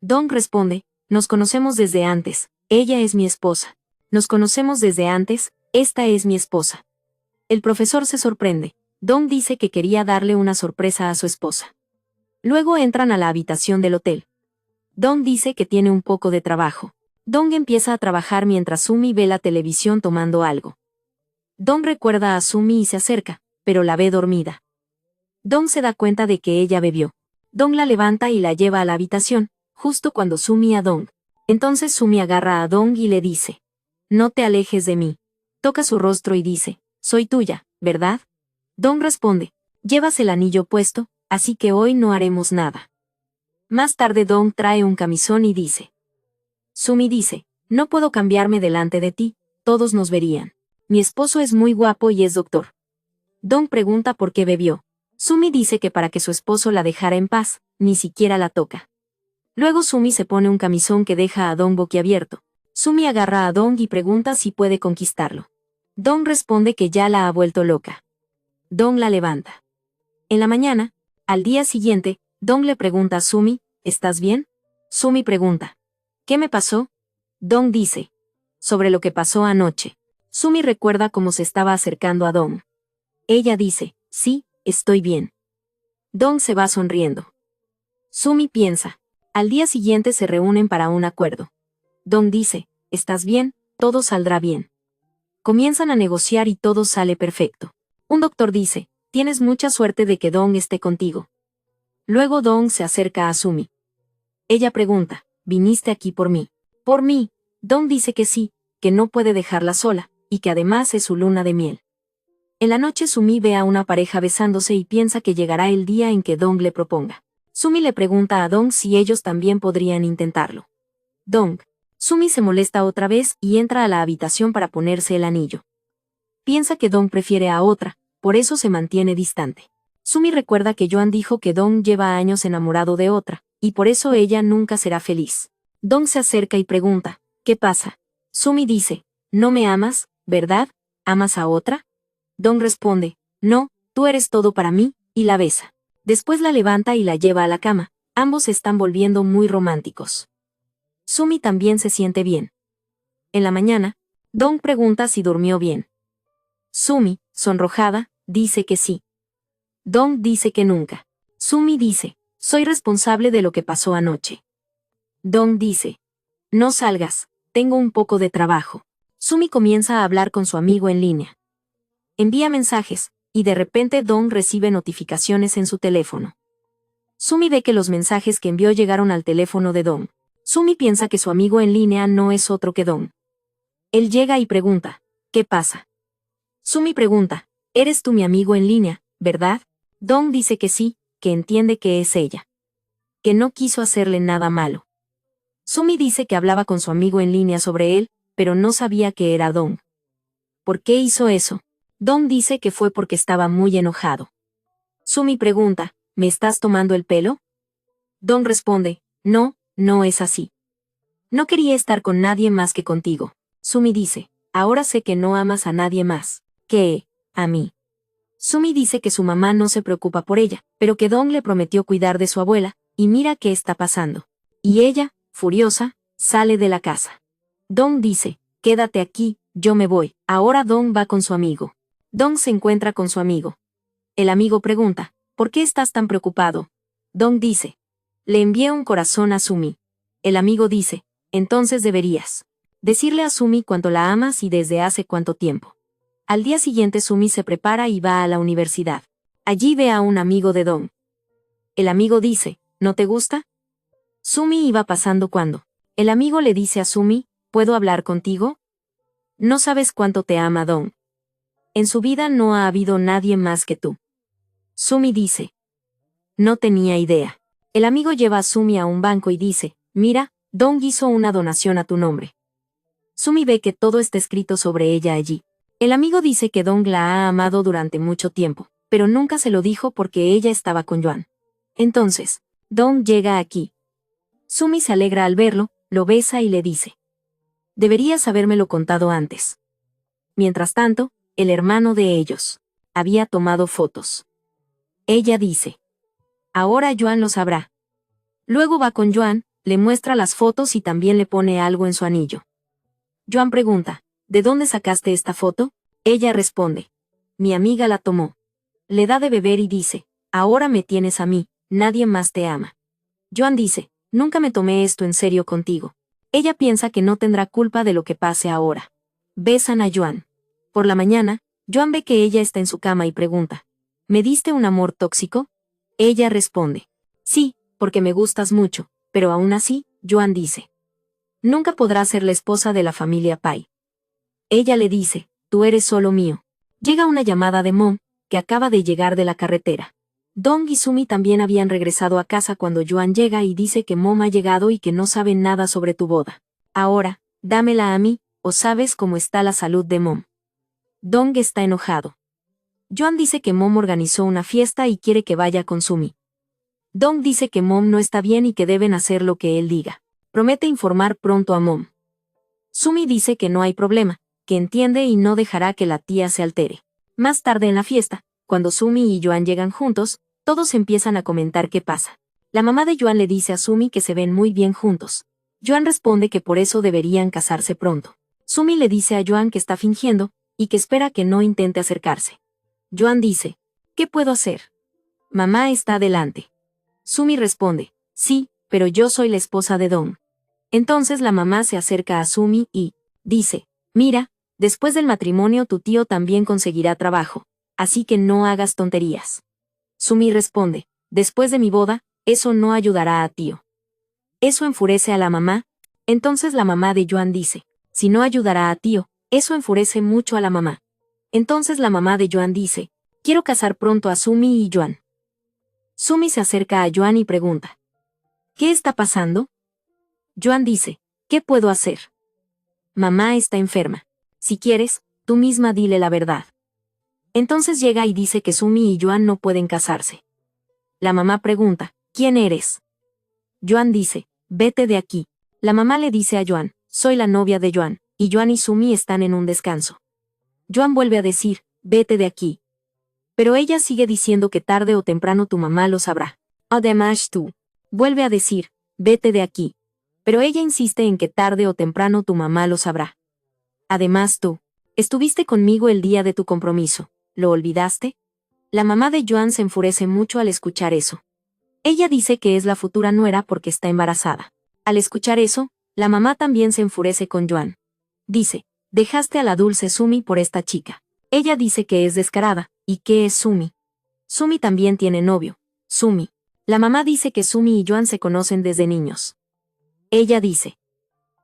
Dong responde, nos conocemos desde antes, ella es mi esposa. Nos conocemos desde antes, esta es mi esposa. El profesor se sorprende. Dong dice que quería darle una sorpresa a su esposa. Luego entran a la habitación del hotel. Dong dice que tiene un poco de trabajo. Dong empieza a trabajar mientras Sumi ve la televisión tomando algo. Dong recuerda a Sumi y se acerca, pero la ve dormida. Dong se da cuenta de que ella bebió. Dong la levanta y la lleva a la habitación, justo cuando Sumi a Dong. Entonces Sumi agarra a Dong y le dice, no te alejes de mí. Toca su rostro y dice, soy tuya, ¿verdad? Dong responde, llevas el anillo puesto, así que hoy no haremos nada. Más tarde Dong trae un camisón y dice. Sumi dice, no puedo cambiarme delante de ti, todos nos verían. Mi esposo es muy guapo y es doctor. Dong pregunta por qué bebió. Sumi dice que para que su esposo la dejara en paz, ni siquiera la toca. Luego Sumi se pone un camisón que deja a Dong boquiabierto. Sumi agarra a Dong y pregunta si puede conquistarlo. Dong responde que ya la ha vuelto loca. Dong la levanta. En la mañana, al día siguiente, Dong le pregunta a Sumi, ¿estás bien? Sumi pregunta, ¿qué me pasó? Dong dice, sobre lo que pasó anoche. Sumi recuerda cómo se estaba acercando a Dong. Ella dice, sí, estoy bien. Dong se va sonriendo. Sumi piensa. Al día siguiente se reúnen para un acuerdo. Dong dice, ¿estás bien? Todo saldrá bien. Comienzan a negociar y todo sale perfecto. Un doctor dice, tienes mucha suerte de que Dong esté contigo. Luego Dong se acerca a Sumi. Ella pregunta, ¿viniste aquí por mí? ¿Por mí? Dong dice que sí, que no puede dejarla sola, y que además es su luna de miel. En la noche Sumi ve a una pareja besándose y piensa que llegará el día en que Dong le proponga. Sumi le pregunta a Dong si ellos también podrían intentarlo. Dong. Sumi se molesta otra vez y entra a la habitación para ponerse el anillo. Piensa que Dong prefiere a otra, por eso se mantiene distante. Sumi recuerda que Yuan dijo que Dong lleva años enamorado de otra, y por eso ella nunca será feliz. Dong se acerca y pregunta, ¿qué pasa? Sumi dice, ¿no me amas, verdad? ¿Amas a otra? Dong responde, no, tú eres todo para mí, y la besa. Después la levanta y la lleva a la cama, ambos se están volviendo muy románticos. Sumi también se siente bien. En la mañana, Dong pregunta si durmió bien. Sumi, sonrojada, dice que sí. Dong dice que nunca. Sumi dice, soy responsable de lo que pasó anoche. Dong dice, no salgas, tengo un poco de trabajo. Sumi comienza a hablar con su amigo en línea. Envía mensajes, y de repente Dong recibe notificaciones en su teléfono. Sumi ve que los mensajes que envió llegaron al teléfono de Dong. Sumi piensa que su amigo en línea no es otro que Dong. Él llega y pregunta, ¿qué pasa? Sumi pregunta, ¿eres tú mi amigo en línea, verdad? Dong dice que sí, que entiende que es ella. Que no quiso hacerle nada malo. Sumi dice que hablaba con su amigo en línea sobre él, pero no sabía que era Dong. ¿Por qué hizo eso? Dong dice que fue porque estaba muy enojado. Sumi pregunta, ¿me estás tomando el pelo? Dong responde, no, no es así. No quería estar con nadie más que contigo. Sumi dice, ahora sé que no amas a nadie más que a mí. Sumi dice que su mamá no se preocupa por ella, pero que Dong le prometió cuidar de su abuela, y mira qué está pasando. Y ella, furiosa, sale de la casa. Dong dice, quédate aquí, yo me voy. Ahora Dong va con su amigo. Dong se encuentra con su amigo. El amigo pregunta, ¿por qué estás tan preocupado? Dong dice, le envié un corazón a Sumi. El amigo dice, entonces deberías decirle a Sumi cuánto la amas y desde hace cuánto tiempo. Al día siguiente Sumi se prepara y va a la universidad. Allí ve a un amigo de Dong. El amigo dice, ¿no te gusta? Sumi iba pasando cuando. El amigo le dice a Sumi, ¿puedo hablar contigo? No sabes cuánto te ama Dong. En su vida no ha habido nadie más que tú. Sumi dice, no tenía idea. El amigo lleva a Sumi a un banco y dice, mira, Dong hizo una donación a tu nombre. Sumi ve que todo está escrito sobre ella allí. El amigo dice que Dong la ha amado durante mucho tiempo, pero nunca se lo dijo porque ella estaba con Yuan. Entonces, Dong llega aquí. Sumi se alegra al verlo, lo besa y le dice, deberías habérmelo contado antes. Mientras tanto, el hermano de ellos había tomado fotos. Ella dice, ahora Yuan lo sabrá. Luego va con Yuan, le muestra las fotos y también le pone algo en su anillo. Yuan pregunta, ¿de dónde sacaste esta foto? Ella responde, mi amiga la tomó. Le da de beber y dice, ahora me tienes a mí, nadie más te ama. Yuan dice, nunca me tomé esto en serio contigo. Ella piensa que no tendrá culpa de lo que pase ahora. Besan a Yuan. Por la mañana, Yuan ve que ella está en su cama y pregunta, ¿me diste un amor tóxico? Ella responde, sí, porque me gustas mucho, pero aún así, Yuan dice, nunca podrás ser la esposa de la familia Pai. Ella le dice, tú eres solo mío. Llega una llamada de Mom, que acaba de llegar de la carretera. Dong y Sumi también habían regresado a casa cuando Yuan llega y dice que Mom ha llegado y que no sabe nada sobre tu boda. Ahora, dámela a mí, o sabes cómo está la salud de Mom. Dong está enojado. Joan dice que Mom organizó una fiesta y quiere que vaya con Sumi. Dong dice que Mom no está bien y que deben hacer lo que él diga. Promete informar pronto a Mom. Sumi dice que no hay problema, que entiende y no dejará que la tía se altere. Más tarde en la fiesta, cuando Sumi y Joan llegan juntos, todos empiezan a comentar qué pasa. La mamá de Joan le dice a Sumi que se ven muy bien juntos. Joan responde que por eso deberían casarse pronto. Sumi le dice a Joan que está fingiendo, y que espera que no intente acercarse. Joan dice, ¿qué puedo hacer? Mamá está delante. Sumi responde, sí, pero yo soy la esposa de Dong. Entonces la mamá se acerca a Sumi y dice, mira, después del matrimonio tu tío también conseguirá trabajo, así que no hagas tonterías. Sumi responde, después de mi boda, eso no ayudará a tío. Eso enfurece a la mamá. Entonces la mamá de Joan dice, si no ayudará a tío, eso enfurece mucho a la mamá. Entonces la mamá de Joan dice, quiero casar pronto a Sumi y Joan. Sumi se acerca a Joan y pregunta, ¿qué está pasando? Joan dice, ¿qué puedo hacer? Mamá está enferma. Si quieres, tú misma dile la verdad. Entonces llega y dice que Sumi y Joan no pueden casarse. La mamá pregunta, ¿quién eres? Joan dice, vete de aquí. La mamá le dice a Joan, soy la novia de Joan, y Joan y Sumi están en un descanso. Joan vuelve a decir, vete de aquí. Pero ella sigue diciendo que tarde o temprano tu mamá lo sabrá. Además tú. Vuelve a decir, vete de aquí. Pero ella insiste en que tarde o temprano tu mamá lo sabrá. Además tú. Estuviste conmigo el día de tu compromiso. ¿Lo olvidaste? La mamá de Joan se enfurece mucho al escuchar eso. Ella dice que es la futura nuera porque está embarazada. Al escuchar eso, la mamá también se enfurece con Joan. Dice, dejaste a la dulce Sumi por esta chica. Ella dice que es descarada. ¿Y qué es Sumi? Sumi también tiene novio. Sumi. La mamá dice que Sumi y Joan se conocen desde niños. Ella dice,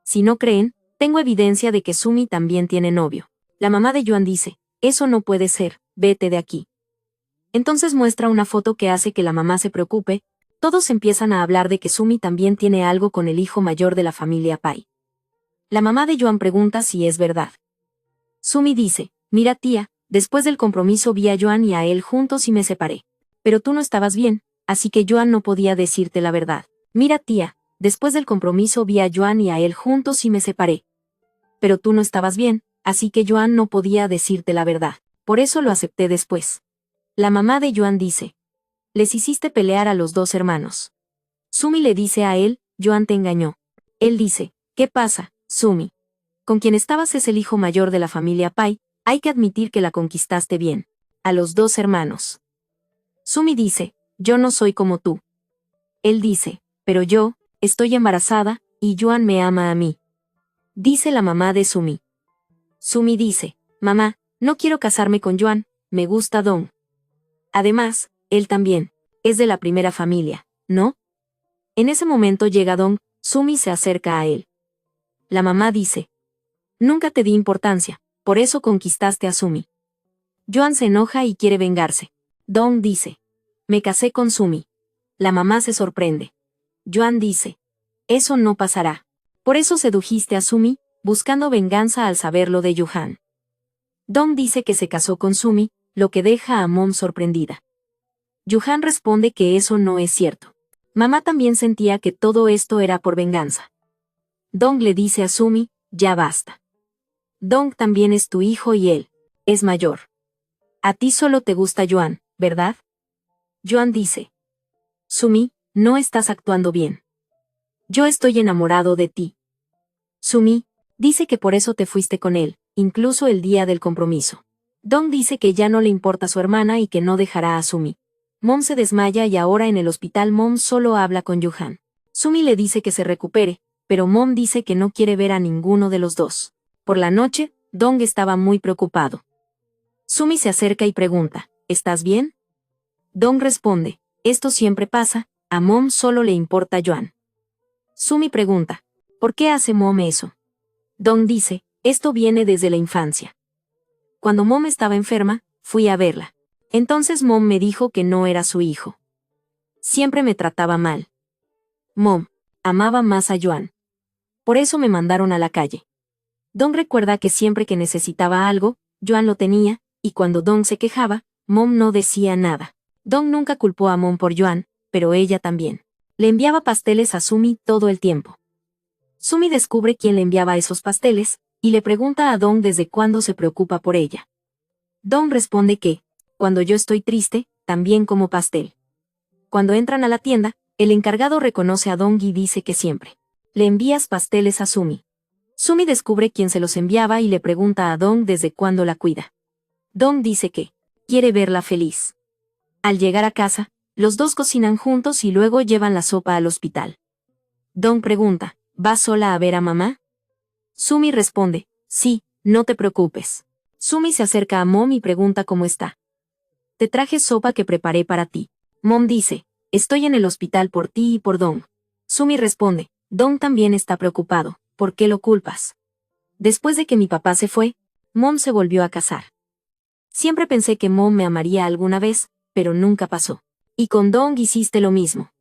si no creen, tengo evidencia de que Sumi también tiene novio. La mamá de Joan dice, eso no puede ser, vete de aquí. Entonces muestra una foto que hace que la mamá se preocupe. Todos empiezan a hablar de que Sumi también tiene algo con el hijo mayor de la familia Pai. La mamá de Joan pregunta si es verdad. Sumi dice, mira tía, después del compromiso vi a Joan y a él juntos y me separé. Pero tú no estabas bien, así que Joan no podía decirte la verdad. Mira tía, después del compromiso vi a Joan y a él juntos y me separé. Pero tú no estabas bien, así que Joan no podía decirte la verdad. Por eso lo acepté después. La mamá de Joan dice, les hiciste pelear a los dos hermanos. Sumi le dice a él, Joan te engañó. Él dice, ¿qué pasa, Sumi? Con quien estabas es el hijo mayor de la familia Pai, hay que admitir que la conquistaste bien. A los dos hermanos. Sumi dice, yo no soy como tú. Él dice, pero yo, estoy embarazada, y Joan me ama a mí. Dice la mamá de Sumi. Sumi dice, mamá, no quiero casarme con Joan, me gusta Dong. Además, él también, es de la primera familia, ¿no? En ese momento llega Dong, Sumi se acerca a él. La mamá dice, nunca te di importancia, por eso conquistaste a Sumi. Joan se enoja y quiere vengarse. Dong dice, me casé con Sumi. La mamá se sorprende. Joan dice, eso no pasará. Por eso sedujiste a Sumi, buscando venganza al saber lo de Johan. Dong dice que se casó con Sumi, lo que deja a Mom sorprendida. Johan responde que eso no es cierto. Mamá también sentía que todo esto era por venganza. Dong le dice a Sumi, ya basta. Dong también es tu hijo y él es mayor. A ti solo te gusta Joan, ¿verdad? Joan dice, Sumi, no estás actuando bien. Yo estoy enamorado de ti. Sumi dice que por eso te fuiste con él, incluso el día del compromiso. Dong dice que ya no le importa su hermana y que no dejará a Sumi. Mom se desmaya y ahora en el hospital Mom solo habla con Johan. Sumi le dice que se recupere, pero Mom dice que no quiere ver a ninguno de los dos. Por la noche, Dong estaba muy preocupado. Sumi se acerca y pregunta, ¿estás bien? Dong responde, esto siempre pasa, a Mom solo le importa Joan. Sumi pregunta, ¿por qué hace Mom eso? Dong dice, esto viene desde la infancia. Cuando Mom estaba enferma, fui a verla. Entonces Mom me dijo que no era su hijo. Siempre me trataba mal. Mom amaba más a Joan. Por eso me mandaron a la calle. Dong recuerda que siempre que necesitaba algo, Joan lo tenía, y cuando Dong se quejaba, Mom no decía nada. Dong nunca culpó a Mom por Yuan, pero ella también. Le enviaba pasteles a Sumi todo el tiempo. Sumi descubre quién le enviaba esos pasteles, y le pregunta a Dong desde cuándo se preocupa por ella. Dong responde que, cuando yo estoy triste, también como pastel. Cuando entran a la tienda, el encargado reconoce a Dong y dice que siempre le envías pasteles a Sumi. Sumi descubre quién se los enviaba y le pregunta a Dong desde cuándo la cuida. Dong dice que quiere verla feliz. Al llegar a casa, los dos cocinan juntos y luego llevan la sopa al hospital. Dong pregunta, ¿vas sola a ver a mamá? Sumi responde, sí, no te preocupes. Sumi se acerca a Mom y pregunta cómo está. Te traje sopa que preparé para ti. Mom dice, estoy en el hospital por ti y por Dong. Sumi responde, Dong también está preocupado, ¿por qué lo culpas? Después de que mi papá se fue, Mom se volvió a casar. Siempre pensé que Mom me amaría alguna vez, pero nunca pasó. Y con Dong hiciste lo mismo.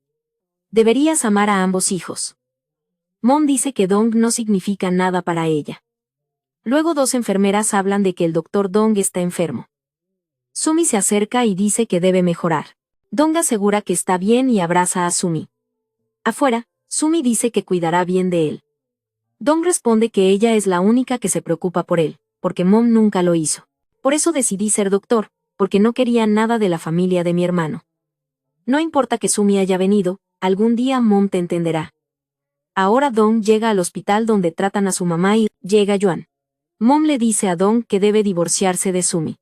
Deberías amar a ambos hijos. Mom dice que Dong no significa nada para ella. Luego dos enfermeras hablan de que el doctor Dong está enfermo. Sumi se acerca y dice que debe mejorar. Dong asegura que está bien y abraza a Sumi. Afuera, Sumi dice que cuidará bien de él. Dong responde que ella es la única que se preocupa por él, porque Mom nunca lo hizo. Por eso decidí ser doctor, porque no quería nada de la familia de mi hermano. No importa que Sumi haya venido, algún día Mom te entenderá. Ahora Dong llega al hospital donde tratan a su mamá y llega Yuan. Mom le dice a Dong que debe divorciarse de Sumi.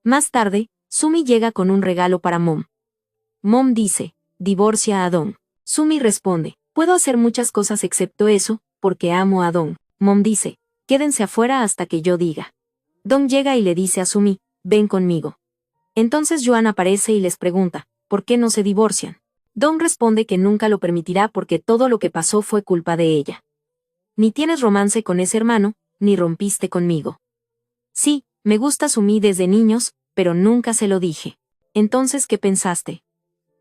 Más tarde, Sumi llega con un regalo para Mom. Mom dice, divorcia a Dong. Sumi responde, puedo hacer muchas cosas excepto eso, porque amo a Dong. Mom dice, quédense afuera hasta que yo diga. Dong llega y le dice a Sumi, ven conmigo. Entonces Yuan aparece y les pregunta, ¿por qué no se divorcian? Dong responde que nunca lo permitirá porque todo lo que pasó fue culpa de ella. Ni tienes romance con ese hermano, ni rompiste conmigo. Sí, me gusta Sumi desde niños, pero nunca se lo dije. Entonces, ¿qué pensaste?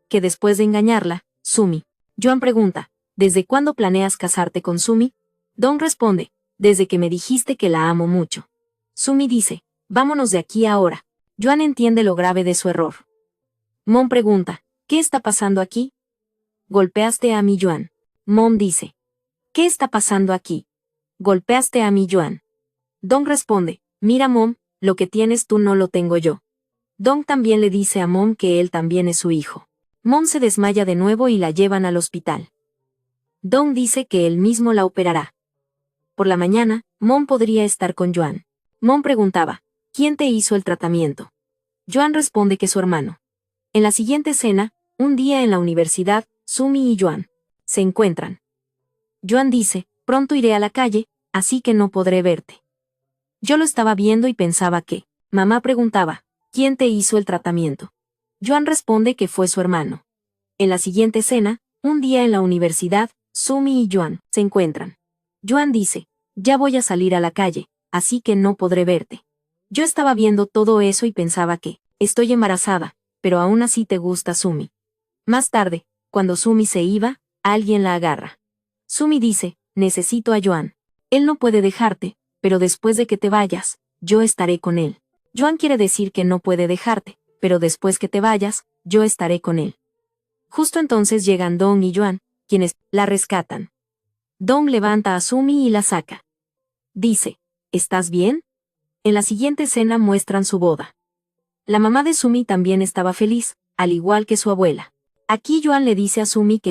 Que después de engañarla, Sumi. Yuan pregunta, ¿desde cuándo planeas casarte con Sumi? Dong responde, desde que me dijiste que la amo mucho. Sumi dice, vámonos de aquí ahora. Yuan entiende lo grave de su error. Mom pregunta, ¿qué está pasando aquí? Golpeaste a mi Yuan. Mom dice, ¿qué está pasando aquí? Golpeaste a mi Yuan. Dong responde, mira Mom, lo que tienes tú no lo tengo yo. Dong también le dice a Mom que él también es su hijo. Mom se desmaya de nuevo y la llevan al hospital. Dong dice que él mismo la operará. Por la mañana, Mom podría estar con Yuan. Mom preguntaba, ¿quién te hizo el tratamiento? Yuan responde que su hermano. En la siguiente escena, un día en la universidad, Sumi y Yuan se encuentran. Yuan dice, pronto iré a la calle, así que no podré verte. Yo lo estaba viendo y pensaba que, mamá preguntaba, ¿quién te hizo el tratamiento? Yuan responde que fue su hermano. En la siguiente escena, un día en la universidad, Sumi y Yuan se encuentran. Yuan dice, ya voy a salir a la calle, así que no podré verte. Yo estaba viendo todo eso y pensaba que, estoy embarazada, pero aún así te gusta Sumi. Más tarde, cuando Sumi se iba, alguien la agarra. Sumi dice, necesito a Yuan. Él no puede dejarte, pero después de que te vayas, yo estaré con él. Yuan quiere decir que no puede dejarte, pero después que te vayas, yo estaré con él. Justo entonces llegan Dong y Yuan, quienes la rescatan. Dong levanta a Sumi y la saca. Dice, ¿estás bien? En la siguiente escena muestran su boda. La mamá de Sumi también estaba feliz, al igual que su abuela. Aquí Yuan le dice a Sumi que